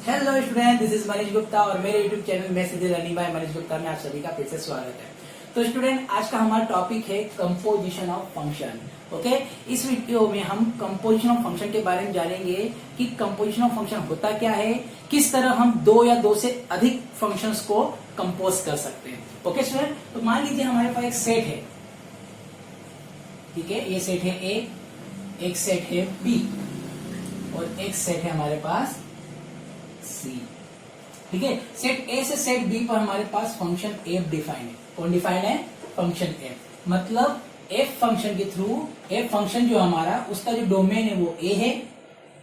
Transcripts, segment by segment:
Hello student, this is Manish Gupta और मेरे YouTube channel में सीधे लर्निंग बाय मनीष गुप्ता में आप सभी का फिर से स्वागत है। तो स्टूडेंट, आज का हमारा टॉपिक है कंपोजिशन ऑफ फंक्शन। ओके, इस वीडियो में हम कंपोजिशन ऑफ फंक्शन के बारे में जानेंगे कि कंपोजिशन ऑफ फंक्शन होता क्या है, किस तरह हम दो या दो से अधिक फंक्शंस को कंपोज कर सकते हैं। ओके स्टूडेंट, तो मान लीजिए हमारे पास एक सेट है, ठीक है, ये सेट है ए, एक सेट है बी और एक सेट है हमारे पास सी। ठीक है, सेट ए से सेट बी पर हमारे पास फंक्शन एफ डिफाइन है। कौन डिफाइन है? Function F. मतलब एफ फंक्शन के थ्रू एफ फंक्शन जो हमारा उसका जो डोमेन है वो ए है।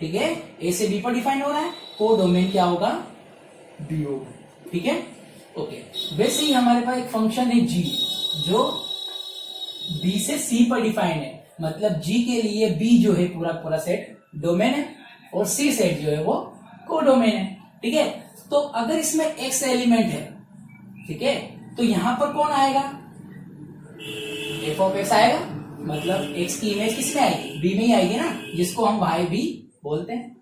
ठीक है, ए से बी पर डिफाइन हो रहा है, को डोमेन क्या होगा? बी होगा। ठीक है, ओके। वैसे ही हमारे पास एक फंक्शन है जी जो बी से सी पर डिफाइन है। मतलब जी के लिए बी जो है पूरा पूरा सेट डोमेन है और सी सेट जो है वो को डोमेन है। ठीक है, तो अगर इसमें एक्स एलिमेंट है, ठीक है, तो यहां पर कौन आएगा? एफ ऑफ एक्स आएगा। मतलब एक्स की इमेज किसमें आएगी? बी में ही आएगी ना, जिसको हम वाई बी बोलते हैं।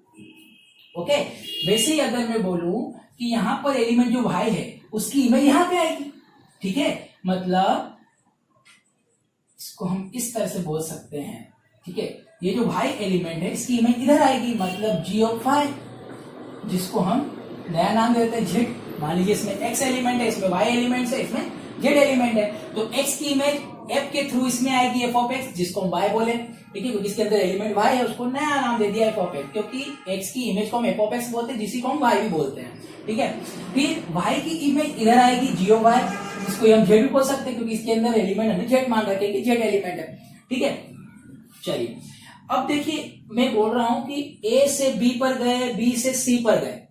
ओके, वैसे ही अगर मैं बोलूं कि यहां पर एलिमेंट जो वाई है उसकी इमेज यहां पे आएगी। ठीक है, मतलब इसको हम इस तरह से बोल सकते हैं। ठीक है, ये जो वाई एलिमेंट है इसकी इमेज इधर आएगी, मतलब जी ऑफ वाई, जिसको हम नया नाम देते हैं जेड। मान लीजिए इसमें एक्स एलिमेंट है, इसमें वाई एलिमेंट है, इसमें जेड एलिमेंट है, तो एक्स की इमेज एफ के थ्रू इसमें आएगी एफ ऑफ एक्स, जिसको हम वाई बोले। ठीक है, क्योंकि इसके अंदर एलिमेंट वाई है, उसको नया नाम दे दिया एफ ऑफ एक्स, क्योंकि एक्स की इमेज को हम एफ ऑफ एक्स बोलते हैं, जिसी को हम वाई भी बोलते हैं। ठीक है, फिर वाई की इमेज इधर आएगी जी ऑफ वाई, जिसको हम जेड भी बोल सकते हैं, क्योंकि इसके अंदर एलिमेंट हमने जेड मान रखे कि जेड एलिमेंट है। ठीक है, चलिए अब देखिए, मैं बोल रहा हूं कि ए से बी पर गए, बी से सी पर गए।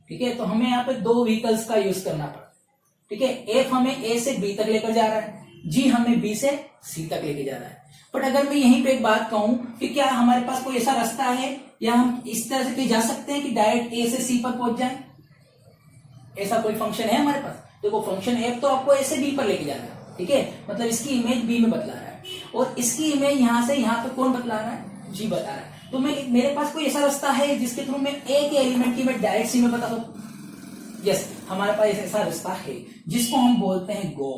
ठीक है, तो हमें यहाँ पे दो व्हीकल्स का यूज करना पड़ा। ठीक है, एफ हमें ए से बी तक लेकर जा रहा है, जी हमें बी से सी तक लेकर जा रहा है। बट अगर मैं यहीं पे एक बात कहूं कि क्या हमारे पास कोई ऐसा रास्ता है या हम इस तरह से कहीं जा सकते हैं कि डायरेक्ट ए से सी पर पहुंच जाए? ऐसा कोई फंक्शन है हमारे पास? देखो, फंक्शन एफ तो आपको ए से बी पर लेके जाना है। ठीक है, मतलब इसकी इमेज बी में बतला रहा है और इसकी इमेज यहां से यहां पे कौन बतला रहा है? जी बता रहा है। तो मेरे पास कोई ऐसा रास्ता है जिसके थ्रू मैं ए के एलिमेंट की मैं डायरेक्ट सी में बता दूं? यस, हमारे पास ऐसा रास्ता है जिसको हम बोलते हैं गो।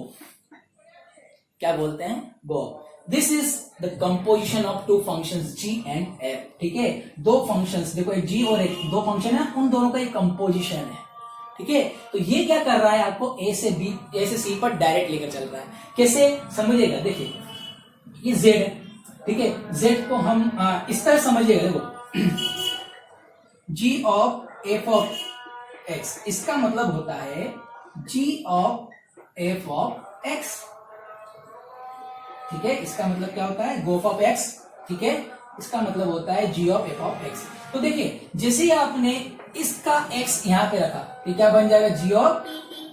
क्या बोलते हैं? Go. This is the composition of two functions g and F. ठीक है, दो फंक्शंस, देखो एक जी और एक दो फंक्शन है, उन दोनों का एक कंपोजिशन है। ठीक है, तो ये क्या कर रहा है? आपको ए से बी, ए से सी पर डायरेक्ट लेकर चल रहा है। कैसे समझिएगा? देखिए, ये जेड है। ठीक है, जेड को हम इस तरह समझिएगा। देखो, जी ऑफ एफ ऑफ एक्स, इसका मतलब होता है जी ऑफ एफ ऑफ एक्स। ठीक है, इसका मतलब क्या होता है? गोफ ऑफ एक्स। ठीक है, इसका मतलब होता है जी ऑफ एफ ऑफ एक्स। तो देखिए, जैसे ही आपने इसका एक्स यहां पे रखा, ये क्या बन जाएगा? जी ऑफ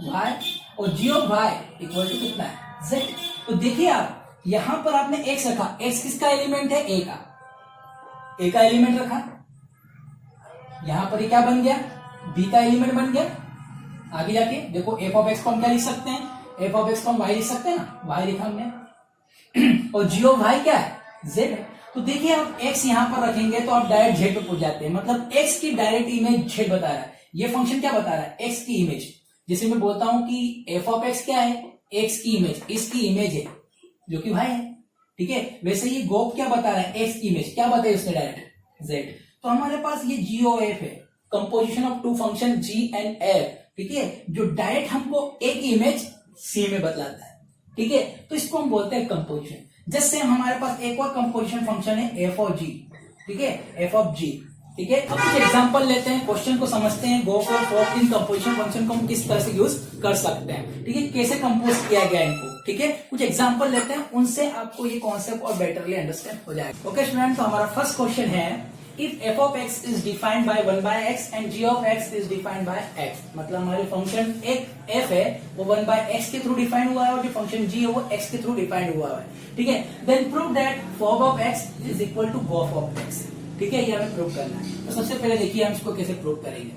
वाई, और जी ऑफ वाई इक्वल टू कितना है? जेड। तो देखिए, आप यहां पर आपने एक्स रखा, एक्स किसका एलिमेंट है? ए का। ए का एलिमेंट रखा, यहां पर ये क्या बन गया? बी का एलिमेंट बन गया। आगे जाके देखो, एफ ऑफ एक्स को हम क्या लिख सकते हैं? एफ ऑफ एक्स को हम वाई लिख सकते हैं ना, वाई लिखा हमने। और जी ऑफ वाई क्या है? जेड है। तो देखिए, आप एक्स यहां पर रखेंगे तो आप डायरेक्ट जेड पे पहुंच जाते हैं। मतलब एक्स की डायरेक्ट इमेज जेड बता रहा है। ये फंक्शन क्या बता रहा है? एक्स की इमेज। जैसे मैं बोलता हूं कि एफ ऑफ एक्स क्या है? एक्स की इमेज, इसकी इमेज है जो कि वाई है। ठीक है, वैसे ये गोप क्या बता रहा है? एक्स की इमेज। क्या बताए उसने? Direct Z. तो हमारे पास ये जी ओ एफ है, composition of two function G and F. ठीक है, जो डायरेक्ट हमको ए की इमेज सी में बतलाता है। ठीक है, तो इसको हम बोलते हैं कंपोजिशन। जैसे हमारे पास एक और कंपोजिशन फंक्शन है एफ ऑफ जी। ठीक है, एफ ऑफ जी। ठीक है, अब कुछ एग्जांपल लेते हैं, क्वेश्चन को समझते हैं। Go for for in composition function को हम किस तरह से यूज कर सकते हैं। ठीक है, कैसे कंपोज किया गया इनको। ठीक है, कुछ एग्जांपल लेते हैं, उनसे आपको ये कॉन्सेप्ट और बेटरली अंडरस्टैंड हो जाएगा। ओके स्टूडेंट, तो हमारा फर्स्ट क्वेश्चन है, if f of x is defined by 1 by x and g of x is defined by x, मतलब हमारे फंक्शन एक f है वो 1 by x के थ्रू डिफाइन हुआ है और जो फंक्शन g है वो x के थ्रू डिफाइंड हुआ है। ठीक है, then prove that fog of x is equal to gof of x। ठीक है, ये हमें प्रूव करना है। तो सबसे पहले देखिए हम इसको कैसे प्रूव करेंगे।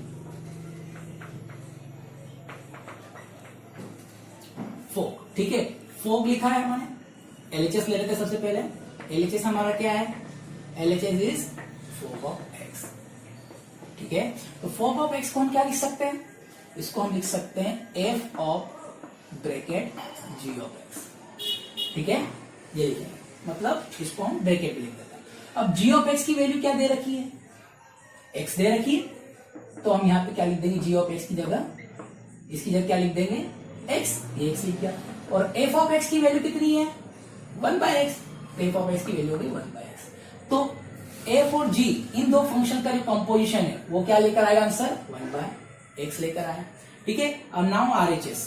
फोग, ठीक है, फोग लिखा है हमने। एलएचएस ले लेते हैं सबसे पहले। एलएचएस हमारा क्या है? LHS is fog of x। ठीक है, तो f ऑफ x को हम क्या लिख सकते हैं, इसको हम लिख सकते हैं f of bracket g of x, ठीक है, ये लिखेंगे, मतलब इसको हम ब्रैकेट में लिख देते हैं। अब g ऑफ x की वैल्यू क्या दे रखी है, x दे रखी है, तो हम यहाँ पे क्या लिख देंगे, g ऑफ x की जगह, इसकी जगह क्या लिख देंगे, x, ये x लिख गया। और f ऑफ x की वैल्यू कितनी है, 1/x, f ऑफ x की वैल्यू हो गई 1/x। तो f और g इन दो फंक्शन का जो कंपोजिशन है वो क्या लेकर आएगा आंसर, 1/x लेकर आया, ठीक है। अब नाउ RHS,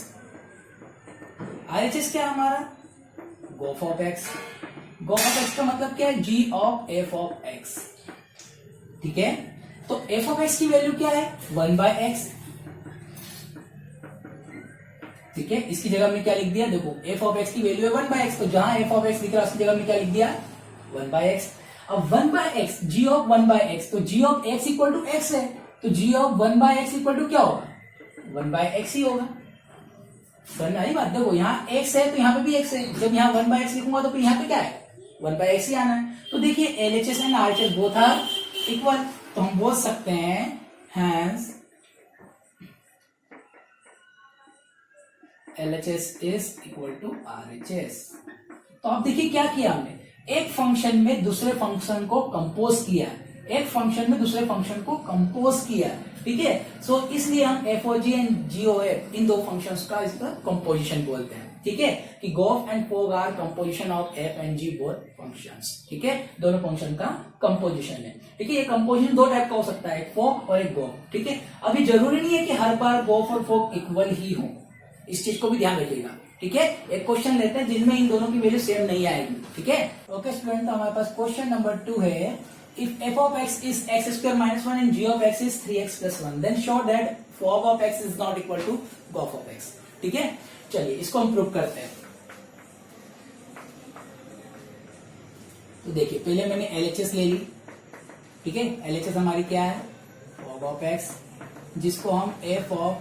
RHS क्या है हमारा, गोफ ऑफ x, गोफ ऑफ x का मतलब क्या है, g of f of x, ठीक है। तो f ऑफ x की वैल्यू क्या है, 1/x, ठीक है। इसकी जगह में क्या लिख दिया, देखो f ऑफ x की वैल्यू है 1/x, तो जहां f ऑफ x लिख रहा है उसकी जगह में क्या लिख दिया, 1/x। अब 1/x, g ऑफ 1/x, तो g of x equal to x है, तो g of 1/x equal to क्या होगा, 1/x ही होगा। समझ में आई बात, देखो यहाँ x है तो यहाँ पे भी x है, जब यहाँ 1/x लिखूंगा तो फिर यहाँ पे क्या है, 1/x ही आना है। तो देखिए LHS and RHS both are equal, तो हम बोल सकते हैं hence LHS is equal to RHS। तो अब देखिए क्या किया हमने, एक फंक्शन में दूसरे फंक्शन को कंपोज किया, एक फंक्शन में दूसरे फंक्शन को कंपोज किया, ठीक है। सो इसलिए हम FOG एंड GOF इन दो फंक्शंस का इसका कंपोजिशन बोलते हैं, ठीक है, कि gof and fog are composition of f and g both functions, ठीक है, दोनों फंक्शन का कंपोजिशन है, ठीक है। ये कंपोजिशन दो टाइप का हो सकता है, एक फोग और एक गोफ, ठीक है। अभी जरूरी नहीं है कि हर बार गोफ और फोग इक्वल ही हो, इस चीज को भी ध्यान रखिएगा, ठीक है। एक क्वेश्चन लेते हैं जिनमें इन दोनों की वैल्यू सेम नहीं आएगी, ठीक है। ओके स्टूडेंट, तो हमारे पास क्वेश्चन नंबर 2 है, if f of x is x square minus 1 and g of x is 3x plus 1 then show that fog of x is not equal to gof of x, ठीक है। चलिए इसको हम prove करते हैं। तो देखिए पहले मैंने LHS ले ली, ठीक है, LHS हमारी क्या है, fog of x, जिसको हम f of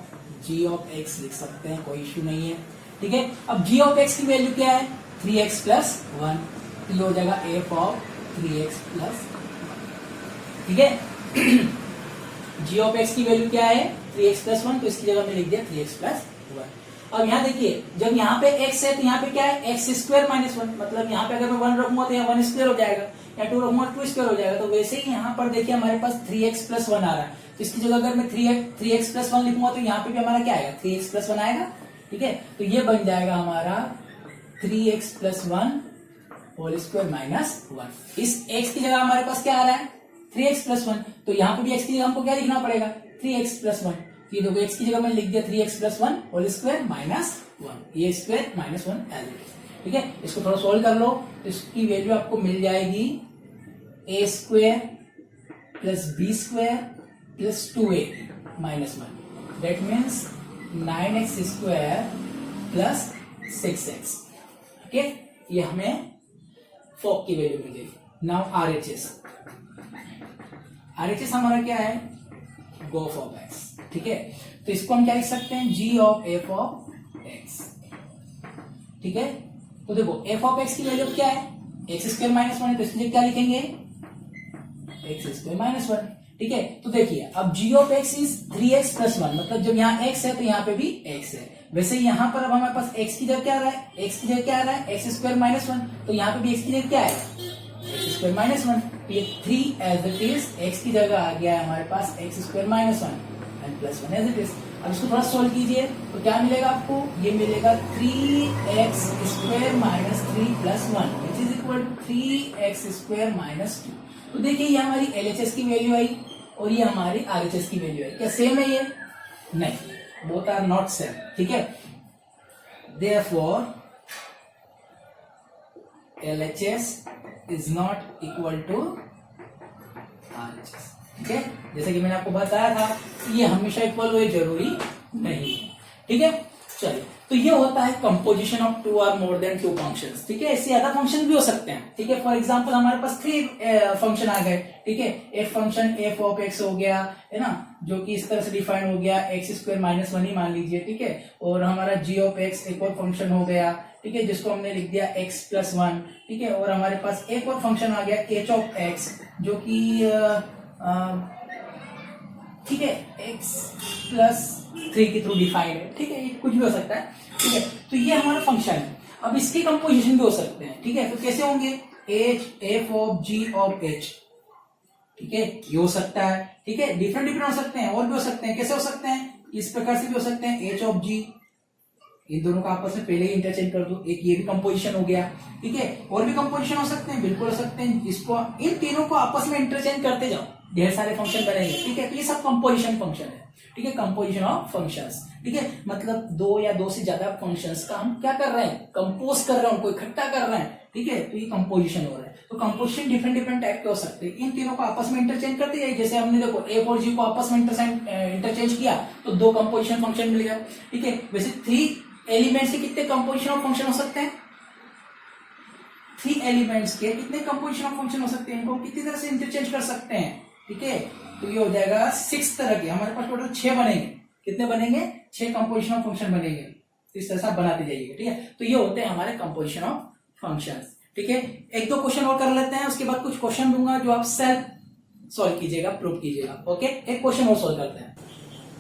g of x लिख सकते हैं, कोई इश्यू नहीं है, ठीक है। अब g of x की वैल्यू क्या है, 3x plus 1, तो ये हो जाएगा f of 3x plus 1, ठीक है। g of x की वैल्यू क्या है, 3x plus 1, तो इसकी जगह में लिख दिया 3x plus 1। अब यहाँ देखिए जब यहाँ पे x है तो यहाँ पे क्या है, x स्क्वायर माइनस 1, मतलब यहाँ पे अगर मैं 1 रखूंगा तो यहाँ 1 स्क्वायर हो जाएगा, या 2 रखूंगा 2 स्क्वायर हो जाएगा। तो वैसे ही यहाँ पर देखिए हमारे पास 3x plus 1 आ रहा है, तो इसकी जगह अगर मैं 3x plus 1 लिखूंगा तो यहाँ पे भी हमारा क्या आएगा, 3x plus 1 आएगा, ठीक है। तो ये बन जाएगा हमारा 3x plus 1 whole square minus 1। इस x की जगह हमारे पास क्या आ रहा है, 3x plus 1, तो यहाँ पे भी x की जगह हमको क्या लिखना पड़ेगा, 3x plus 1। ये देखो x की जगह मैंने लिख दिया 3x plus 1 whole square minus 1, ये square minus 1 as it is, ठीक है। इसको थोड़ा सोल्व कर लो तो इसकी वैल्यू आपको मिल जाएगी a square plus b square plus 2a minus 1, that means 9x square plus 6x, okay. ये हमें फोक की वैल्यू मिल गई। नाउ RHS हमारा क्या है, गोफ ऑफ x, ठीक है। तो इसको हम क्या लिख सकते हैं, g of f of x, ठीक है। तो देखो f ऑफ x की वैल्यू क्या है, x स्क्वायर माइनस 1 है, तो इसलिए क्या लिखेंगे, x स्क्वायर माइनस 1, ठीक है। तो देखिए अब g of x is 3x plus 1, मतलब जब यहाँ x है तो यहाँ पे भी x है। वैसे यहाँ पर अब हमारे पास x की जगह क्या आ रहा है, x की जगह क्या आ रहा है, x स्क्वायर माइनस 1, तो यहाँ पे भी x की जगह क्या है, x स्क्वायर माइनस 1, ये 3 एज इट इज, x की जगह आ गया है हमारे पास x square minus 1 and plus 1 as it is. अब इसको थोड़ा सोल्व कीजिए तो क्या मिलेगा आपको, ये मिलेगा 3x square minus 3 plus 1 which is equal to 3x square minus 2। तो देखिए ये हमारी LHS की वैल्यू आई और ये हमारी RHS की वैल्यू आई, क्या सेम है ये, नहीं, बोथ आर नॉट सेम, ठीक है। Therefore LHS is not equal to RHS, ठीक है। जैसे कि मैंने आपको बताया था ये हमेशा इक्वल हो जरूरी नहीं है, ठीक है। चलिए तो ये होता है कंपोजिशन ऑफ 2 और मोर देन 2 फंक्शंस, ठीक है। इससे ज्यादा फंक्शन भी हो सकते हैं, ठीक है। फॉर एग्जांपल हमारे पास 3 फंक्शन आ गए, ठीक है। एक फंक्शन f ऑफ x हो गया, है ना, जो कि इस तरह से डिफाइन हो गया, x स्क्वायर माइनस 1 ही मान लीजिए, ठीक है। और हमारा g ऑफ x एक और फंक्शन हो गया, ठीक है, जिसको हमने लिख दिया x प्लस 1, ठीक है। और हमारे पास एक और फंक्शन आ गया h ऑफ x, जो कि ठीक है, x प्लस 3 के थ्रू डिफाइंड है, ठीक है, ये कुछ भी हो सकता है, ठीक है। तो ये हमारा फंक्शन है। अब इसके कंपोजिशन भी हो सकते हैं, ठीक है, तो कैसे होंगे, h f of g of h, ठीक है, ये हो सकता है, ठीक है, डिफरेंट डिफरेंट हो सकते हैं, और भी हो सकते हैं, कैसे हो सकते हैं, इस प्रकार से भी हो सकते हैं, h ऑफ g, इन दोनों का आपस में पहले ही इंटरचेंज कर दो, एक ये भी कंपोजिशन हो गया, ठीक है, और भी कंपोजिशन हो सकते हैं, बिल्कुल हो सकते हैं, इसको इन तीनों को आपस में इंटरचेंज करते जाओ, ढेर सारे फंक्शन बनेंगे, ठीक है, तो ये सब कंपोजिशन फंक्शन है, ठीक है, कंपोजिशन ऑफ फंक्शंस, ठीक है, मतलब दो या दो से ज्यादा फंक्शंस का हम क्या कर रहे हैं, कंपोज कर रहे हैं, उनको इकट्ठा कर रहे हैं, ठीक है, तो ये कंपोजिशन हो रहा है। तो कंपोजिशन डिफरेंट डिफरेंट टाइप के हो सकते हैं, इन तीनों को आपस में इंटरचेंज करते जाइए, जैसे हमने देखो f और g को आपस में इंटरचेंज किया तो दो कंपोजिशन फंक्शन मिल गया, ठीक है। वैसे 3 एलिमेंट्स के कितने कंपोजिशन ऑफ फंक्शन हो सकते हैं, 3 एलिमेंट्स के कितने कंपोजिशन ऑफ फंक्शन हो सकते हैं, इनको कितनी तरह से इंटरचेंज कर सकते हैं, ठीक है, तो ये हो जाएगा 6 तरह के, हमारे पास टोटल 6 बनेंगे, कितने बनेंगे, 6 कंपोजिशन ऑफ फंक्शन बनेंगे, इस तरह से आप बनाते जाइएगा, ठीक है। तो ये होते हैं हमारे कंपोजिशन ऑफ फंक्शंस, ठीक है। एक दो क्वेश्चन और कर लेते हैं, उसके बाद कुछ क्वेश्चन दूंगा जो आप सेल्फ सॉल्व कीजिएगा, प्रूव कीजिएगा, ओके। एक क्वेश्चन और सॉल्व करते हैं,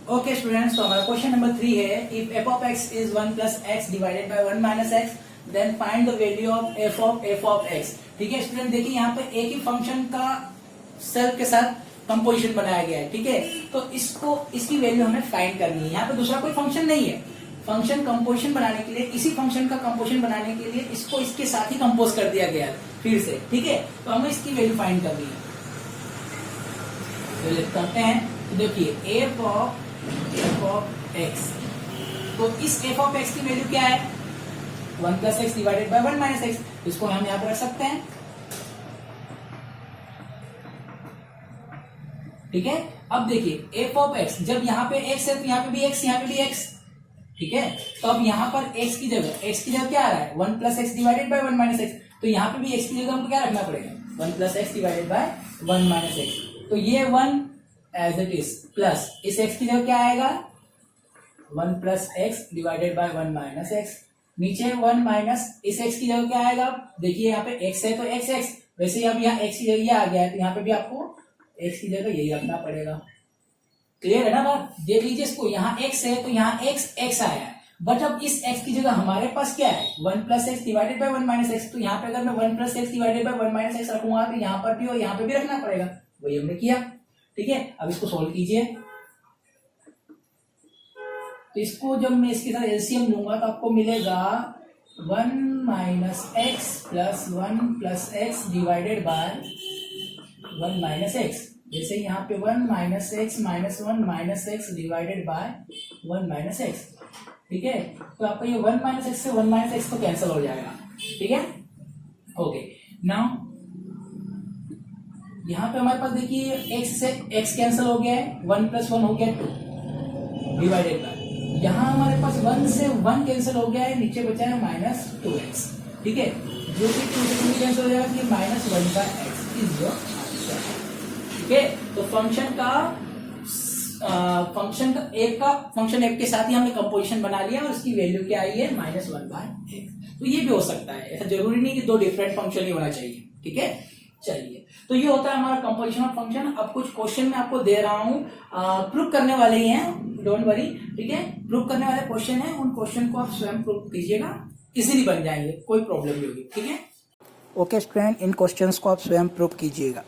ओके स्टूडेंट्स। तो हमारा क्वेश्चन नंबर 3 है, if f of x is 1 plus x divided by 1 minus x, then find the value of f of x, ठीक है स्टूडेंट। देखिए यहाँ पे एक ही फंक्शन का सेल्फ के साथ कंपोजिशन बनाया गया है, ठीक है, तो इसको इसकी वैल्यू हमें फाइंड करनी है। यहाँ पे दूसरा कोई फंक्शन नहीं है, फंक्शन कंपोजिशन बनाने के लिए, इसी फंक्शन का कंपोजिशन बनाने के लिए इसको इसके साथ ही कंपोज कर दिया गया है फिर से, ठीक है, तो हमें इसकी वैल्यू फाइंड करनी है। तो लिख करते हैं, तो देखिए f of x, तो इस f of x की वैल्यू क्या है, 1 plus x divided by 1 minus x, इसको हम यहाँ पर रख सकते हैं, ठीक है। अब देखिए f of x, जब यहाँ पे x है तो यहाँ पे भी x, यहाँ पे भी x, ठीक है, तो अब यहाँ पर x की जगह क्या आ रहा है, 1 plus x divided by 1 minus x, तो यहाँ पे भी x की जगह हमको क्या रखना पड़ेगा, 1 plus x divided by 1 minus x, तो ये 1 एज इट इज प्लस इस x की जगह क्या आएगा, 1 plus x divided by 1 minus x, नीचे 1 माइनस इस x की जगह क्या आएगा, देखिए यहाँ पे x है तो x, वैसे ही अब यहाँ x की जगह ये आ गया है, तो यहाँ पे भी आपको x की जगह यही रखना पड़ेगा, क्लियर है ना बात। देख लीजिए इसको, यहाँ x है तो यहाँ x आया है, बट अब इस x की जगह हमारे पास क्या है, 1 plus x divided by 1 minus x, तो यहाँ पे अगर मैं 1 plus x divided by 1 minus x रखूंगा तो यहाँ पर भी और यहाँ पे भी रखना पड़ेगा, वही हमने किया, ठीक है। अब इसको सोल्व कीजिए, तो इसको जब मैं इसके साथ एलसीएम लूंगा तो आपको मिलेगा 1 minus x plus 1 plus x divided by 1 minus x, जैसे यहाँ पे 1 minus x minus 1 minus x divided by 1 minus x, ठीक है। तो आपका ये 1 माइनस एक्स से 1 माइनस एक्स तो कैंसिल हो जाएगा, ठीक है, ओके। नाउ यहाँ पे हमारे पास देखिए x से x कैंसिल हो गया है, 1 प्लस 1 हो गया 2 डिवाइडेड बाय, यहाँ हमारे पास 1 से 1 कैंसिल हो गया है, नीचे बचा है माइनस 2x, ठीक है, जो कि 2 से 2 कैंसिल हो जाएगा, तो ये minus 1 by X is your answer, ठीक है। तो फंक्शन f के साथ ही हमने कंपोजिशन बना लिया और उसकी वैल्यू क्या आई है, माइनस 1 बाय एक्स। तो ये भी हो सकता है, ऐसा जरूरी नहीं कि दो डिफरेंट फंक्शन ही होना चाहिए, ठीक है। चलिए, तो ये होता है हमारा कंपोजिशन ऑफ फंक्शन। अब कुछ क्वेश्चन मैं आपको दे रहा हूँ, प्रूव करने वाले ही हैं, डोंट वरी, ठीक है, प्रूव करने वाले क्वेश्चन है, उन क्वेश्चन को आप स्वयं प्रूव कीजिएगा, इजीली बन जाएंगे, कोई प्रॉब्लम नहीं होगी, ठीक है। ओके स्टूडेंट, इन क्वेश्चंस को आप स्वयं प्रूव कीजिएगा।